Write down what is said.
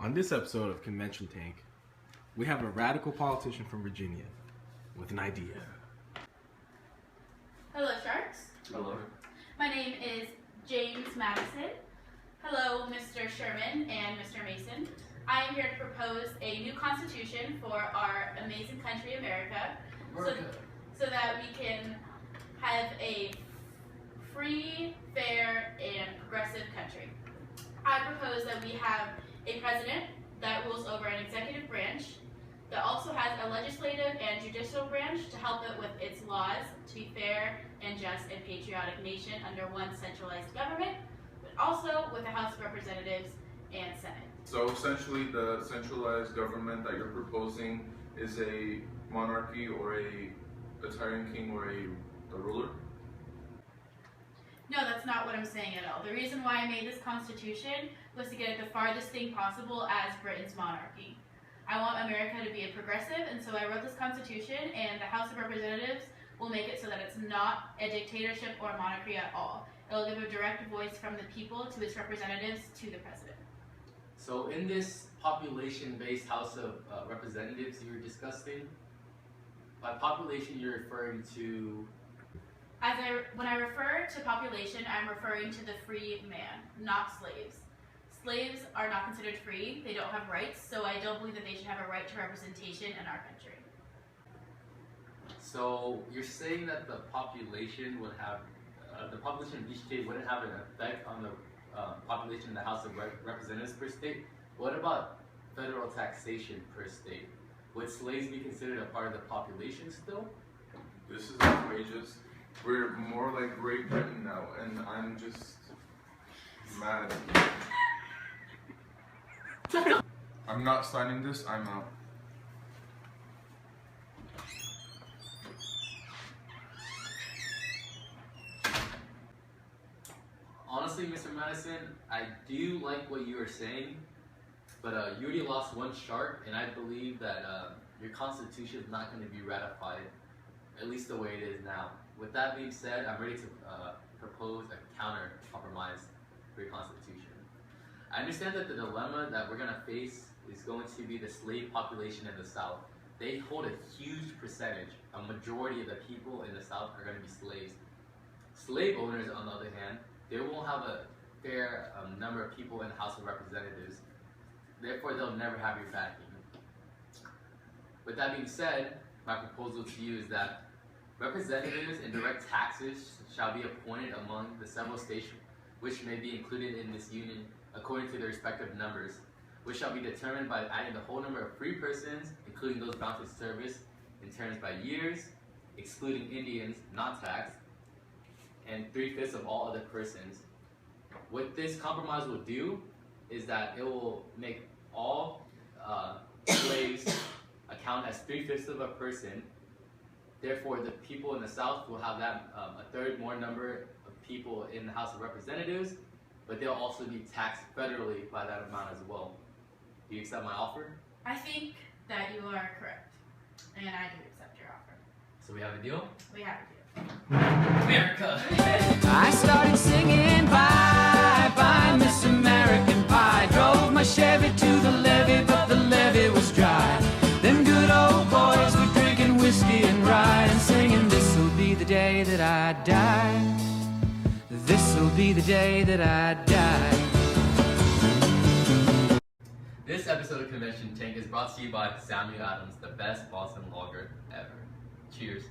On this episode of Convention Tank, we have a radical politician from Virginia with an idea. Hello, Sharks. Hello. My name is James Madison. Hello, Mr. Sherman and Mr. Mason. I am here to propose a new constitution for our amazing country, America, so that we can have a free, fair, and progressive country. I propose that we have a president that rules over an executive branch that also has a legislative and judicial branch to help it with its laws to be fair and just and patriotic nation under one centralized government, but also with a House of Representatives and Senate. So essentially the centralized government that you're proposing is a monarchy or a tyrant king or a ruler? No, that's not what I'm saying at all. The reason why I made this constitution was to get it the farthest thing possible as Britain's monarchy. I want America to be a progressive, and so I wrote this constitution, and the House of Representatives will make it so that it's not a dictatorship or a monarchy at all. It'll give a direct voice from the people to its representatives to the president. So in this population-based House of Representatives you were discussing, by population you're referring to? When I refer to population, I'm referring to the free man, not slaves. Slaves are not considered free, they don't have rights, so I don't believe that they should have a right to representation in our country. So you're saying that the population would have, the population of each state wouldn't have an effect on the population in the House of Representatives per state? What about federal taxation per state? Would slaves be considered a part of the population still? This is outrageous. We're more like Great Britain now, and I'm just mad. I'm not signing this, I'm out. Honestly, Mr. Madison, I do like what you were saying, but you already lost one shark, and I believe that your constitution is not going to be ratified, at least the way it is now. With that being said, I'm ready to propose a counter compromise for your constitution. I understand that the dilemma that we're going to face is going to be the slave population in the South. They hold a huge percentage. A majority of the people in the South are going to be slaves. Slave owners, on the other hand, they won't have a fair number of people in the House of Representatives. Therefore, they'll never have your backing. With that being said, my proposal to you is that representatives and direct taxes shall be appointed among the several states which may be included in this union according to their respective numbers, which shall be determined by adding the whole number of free persons, including those bound to service in terms by years, excluding Indians not taxed, and 3/5 of all other persons. What this compromise will do is that it will make all slaves account as 3/5 of a person. Therefore, the people in the South will have that a third more number of people in the House of Representatives, but they'll also be taxed federally by that amount as well. Do you accept my offer? I think that you are correct, and I do accept your offer. So we have a deal? We have a deal. America! I started singing bye bye Miss American Pie. Drove my Chevy to the levee, but the levee was dry. Them good old boys were drinking whiskey and rye and singing, this'll be the day that I die. This'll be the day that I die. This episode of Convention Tank is brought to you by Samuel Adams, the best Boston lager ever. Cheers.